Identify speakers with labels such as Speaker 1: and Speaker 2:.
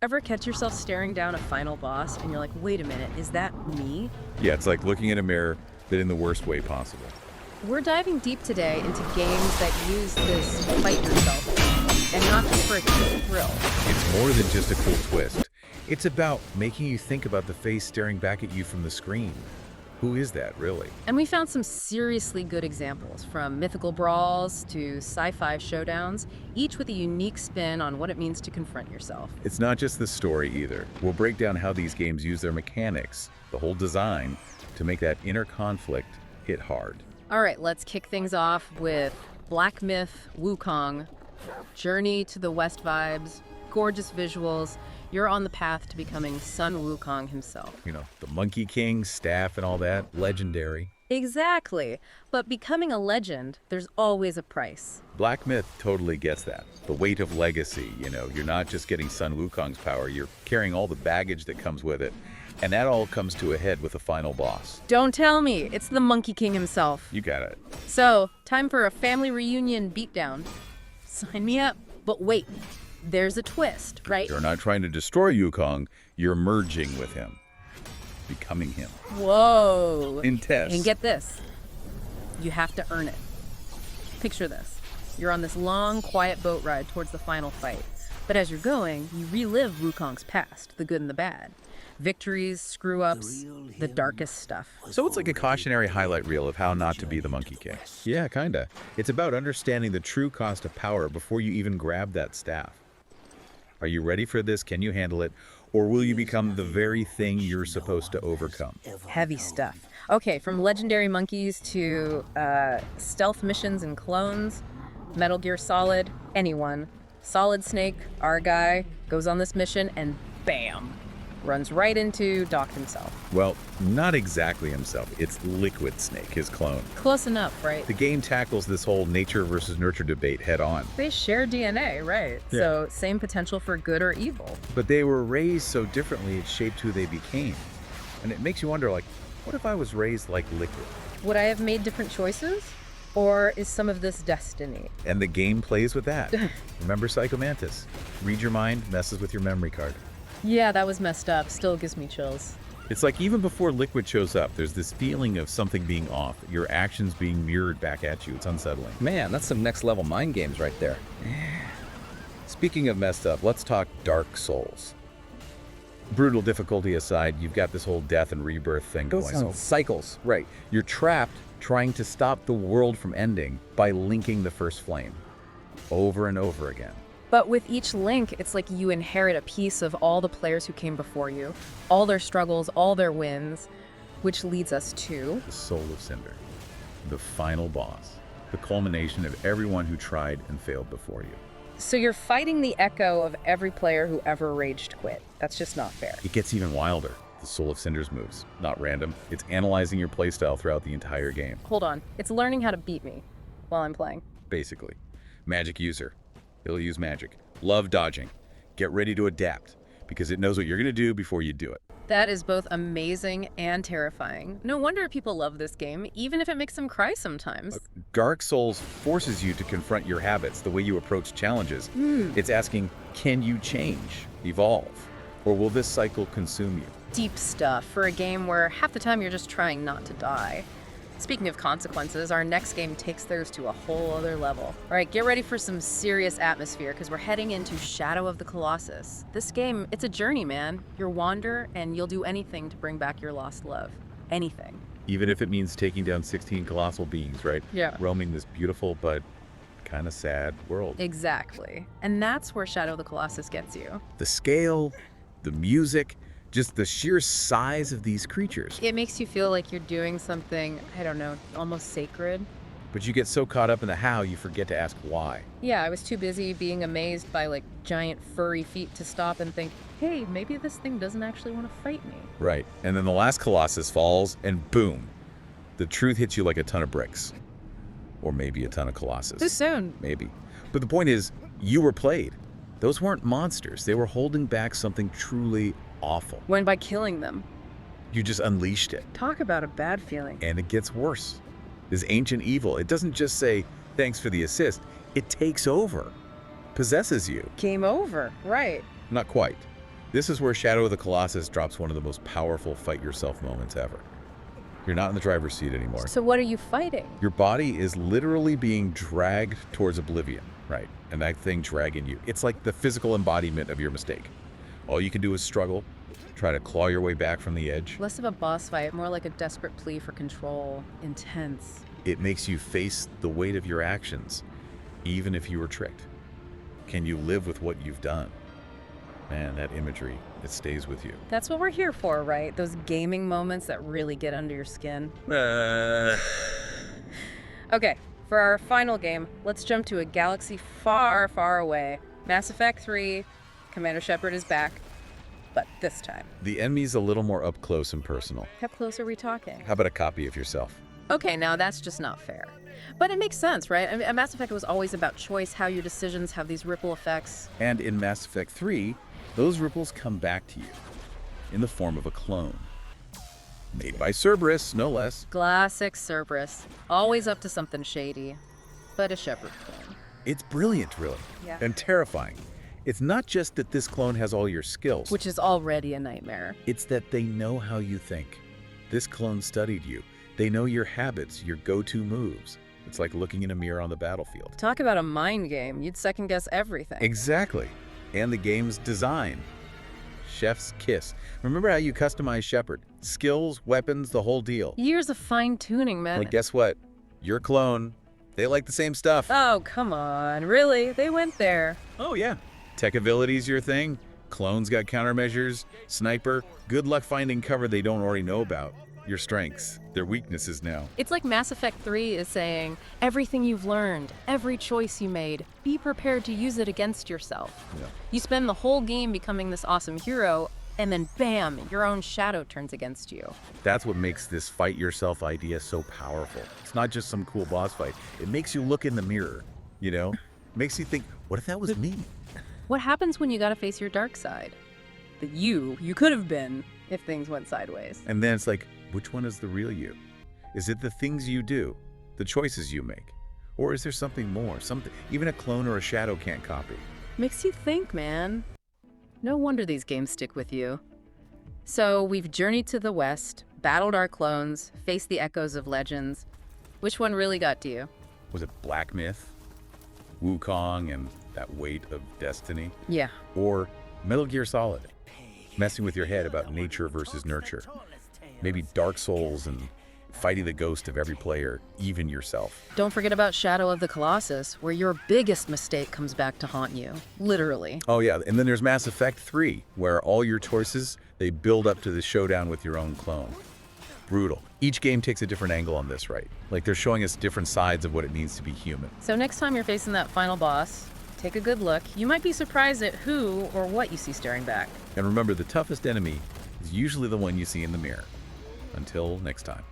Speaker 1: Ever catch yourself staring down a final boss and you're like, wait a minute, is that me?
Speaker 2: Yeah, it's like looking in a mirror, but in the worst way possible.
Speaker 1: We're diving deep today into games that use this fight yourself, and not just for a cheap thrill.
Speaker 2: It's more than just a cool twist. It's about making you think about the face staring back at you from the screen. Who is that, really?
Speaker 1: And we found some seriously good examples, from mythical brawls to sci-fi showdowns, each with a unique spin on what it means to confront yourself.
Speaker 2: It's not just the story either. We'll break down how these games use their mechanics, the whole design, to make that inner conflict hit hard.
Speaker 1: All right, let's kick things off with Black Myth Wukong, Journey to the West vibes, gorgeous visuals. You're on the path to becoming Sun Wukong himself.
Speaker 2: You know, the Monkey King, staff and all that, legendary.
Speaker 1: Exactly. But becoming a legend, there's always a price.
Speaker 2: Black Myth totally gets that. The weight of legacy, you're not just getting Sun Wukong's power, you're carrying all the baggage that comes with it. And that all comes to a head with the final boss.
Speaker 1: Don't tell me, it's the Monkey King himself.
Speaker 2: You got it.
Speaker 1: So, time for a family reunion beatdown. Sign me up. But wait, there's a twist, right?
Speaker 2: You're not trying to destroy Wukong, you're merging with him. Becoming him.
Speaker 1: Whoa.
Speaker 2: Intense.
Speaker 1: And get this, you have to earn it. Picture this. You're on this long, quiet boat ride towards the final fight. But as you're going, you relive Wukong's past, the good and the bad. Victories, screw-ups, the darkest stuff.
Speaker 2: So it's like a cautionary highlight reel of how not to be the Monkey King. Yeah, kinda. It's about understanding the true cost of power before you even grab that staff. Are you ready for this? Can you handle it? Or will you become the very thing you're supposed to overcome?
Speaker 1: Heavy stuff. Okay, from legendary monkeys to stealth missions and clones, Metal Gear Solid, anyone. Solid Snake, our guy, goes on this mission and bam! Runs right into Doc himself.
Speaker 2: Well, not exactly himself. It's Liquid Snake, his clone.
Speaker 1: Close enough, right?
Speaker 2: The game tackles this whole nature versus nurture debate head on.
Speaker 1: They share DNA, right?
Speaker 2: Yeah.
Speaker 1: So same potential for good or evil.
Speaker 2: But they were raised so differently it shaped who they became. And it makes you wonder, what if I was raised like Liquid?
Speaker 1: Would I have made different choices? Or is some of this destiny?
Speaker 2: And the game plays with that. Remember Psycho Mantis? Read your mind, messes with your memory card.
Speaker 1: Yeah, that was messed up. Still gives me chills.
Speaker 2: It's like even before Liquid shows up, there's this feeling of something being off, your actions being mirrored back at you. It's unsettling.
Speaker 3: Man, that's some next level mind games right there.
Speaker 2: Speaking of messed up, let's talk Dark Souls. Brutal difficulty aside, you've got this whole death and rebirth thing going on.
Speaker 3: Cycles.
Speaker 2: Right. You're trapped trying to stop the world from ending by linking the first flame over and over again.
Speaker 1: But with each link, it's like you inherit a piece of all the players who came before you, all their struggles, all their wins, which leads us to
Speaker 2: The Soul of Cinder, the final boss, the culmination of everyone who tried and failed before you.
Speaker 1: So you're fighting the echo of every player who ever raged quit. That's just not fair.
Speaker 2: It gets even wilder. The Soul of Cinder's moves, not random. It's analyzing your playstyle throughout the entire game.
Speaker 1: Hold on. It's learning how to beat me while I'm playing.
Speaker 2: Basically. Magic user. It'll use magic. Love dodging. Get ready to adapt, because it knows what you're going to do before you do it.
Speaker 1: That is both amazing and terrifying. No wonder people love this game, even if it makes them cry sometimes.
Speaker 2: Dark Souls forces you to confront your habits, the way you approach challenges. It's asking, can you change, evolve, or will this cycle consume you?
Speaker 1: Deep stuff for a game where half the time you're just trying not to die. Speaking of consequences, our next game takes theirs to a whole other level. All right, get ready for some serious atmosphere because we're heading into Shadow of the Colossus. This game, it's a journey, man. You'll wander and you'll do anything to bring back your lost love. Anything.
Speaker 2: Even if it means taking down 16 colossal beings, right?
Speaker 1: Yeah.
Speaker 2: Roaming this beautiful but kind of sad world.
Speaker 1: Exactly. And that's where Shadow of the Colossus gets you.
Speaker 2: The scale, the music, just the sheer size of these creatures.
Speaker 1: It makes you feel like you're doing something, I don't know, almost sacred.
Speaker 2: But you get so caught up in the how, you forget to ask why.
Speaker 1: Yeah, I was too busy being amazed by giant furry feet to stop and think, hey, maybe this thing doesn't actually want to fight me.
Speaker 2: Right. And then the last Colossus falls, and boom, the truth hits you like a ton of bricks. Or maybe a ton of Colossus.
Speaker 1: Too soon.
Speaker 2: Maybe. But the point is, you were played. Those weren't monsters. They were holding back something truly awful.
Speaker 1: When by killing them.
Speaker 2: You just unleashed it.
Speaker 1: Talk about a bad feeling.
Speaker 2: And it gets worse. This ancient evil, it doesn't just say, thanks for the assist. It takes over. Possesses you.
Speaker 1: Game over, right.
Speaker 2: Not quite. This is where Shadow of the Colossus drops one of the most powerful fight-yourself moments ever. You're not in the driver's seat anymore.
Speaker 1: So what are you fighting?
Speaker 2: Your body is literally being dragged towards oblivion, right? And that thing dragging you. It's like the physical embodiment of your mistake. All you can do is struggle, try to claw your way back from the edge.
Speaker 1: Less of a boss fight, more like a desperate plea for control. Intense.
Speaker 2: It makes you face the weight of your actions, even if you were tricked. Can you live with what you've done? Man, that imagery, it stays with you.
Speaker 1: That's what we're here for, right? Those gaming moments that really get under your skin. Okay, for our final game, let's jump to a galaxy far, far away. Mass Effect 3, Commander Shepard is back, but this time.
Speaker 2: The enemy's a little more up close and personal.
Speaker 1: How close are we talking?
Speaker 2: How about a copy of yourself?
Speaker 1: Okay, now that's just not fair. But it makes sense, right? I mean, Mass Effect was always about choice, how your decisions have these ripple effects.
Speaker 2: And in Mass Effect 3, those ripples come back to you in the form of a clone. Made by Cerberus, no less.
Speaker 1: Classic Cerberus. Always up to something shady. But a Shepard clone.
Speaker 2: It's brilliant, really.
Speaker 1: Yeah.
Speaker 2: And terrifying. It's not just that this clone has all your skills.
Speaker 1: Which is already a nightmare.
Speaker 2: It's that they know how you think. This clone studied you. They know your habits, your go-to moves. It's like looking in a mirror on the battlefield.
Speaker 1: Talk about a mind game. You'd second guess everything.
Speaker 2: Exactly. And the game's design. Chef's kiss. Remember how you customize Shepard? Skills, weapons, the whole deal.
Speaker 1: Years of fine-tuning, man.
Speaker 2: Like, guess what? Your clone, they like the same stuff.
Speaker 1: Oh, come on. Really? They went there.
Speaker 2: Oh, yeah. Tech ability's your thing. Clones got countermeasures. Sniper. Good luck finding cover they don't already know about. Your strengths, their weaknesses now.
Speaker 1: It's like Mass Effect 3 is saying, everything you've learned, every choice you made, be prepared to use it against yourself.
Speaker 2: Yeah.
Speaker 1: You spend the whole game becoming this awesome hero, and then bam, your own shadow turns against you.
Speaker 2: That's what makes this fight yourself idea so powerful. It's not just some cool boss fight. It makes you look in the mirror, you know? Makes you think, what if that was me?
Speaker 1: What happens when you gotta face your dark side? The you could have been if things went sideways.
Speaker 2: And then it's like, which one is the real you? Is it the things you do, the choices you make? Or is there something more, something even a clone or a shadow can't copy?
Speaker 1: Makes you think, man. No wonder these games stick with you. So we've journeyed to the west, battled our clones, faced the echoes of legends. Which one really got to you?
Speaker 2: Was it Black Myth, Wukong, and that weight of destiny?
Speaker 1: Yeah.
Speaker 2: Or Metal Gear Solid, messing with your head about nature versus nurture? Maybe Dark Souls and fighting the ghost of every player, even yourself.
Speaker 1: Don't forget about Shadow of the Colossus, where your biggest mistake comes back to haunt you. Literally.
Speaker 2: Oh yeah, and then there's Mass Effect 3, where all your choices, they build up to the showdown with your own clone. Brutal. Each game takes a different angle on this, right? Like they're showing us different sides of what it means to be human.
Speaker 1: So next time you're facing that final boss, take a good look. You might be surprised at who or what you see staring back.
Speaker 2: And remember, the toughest enemy is usually the one you see in the mirror. Until next time.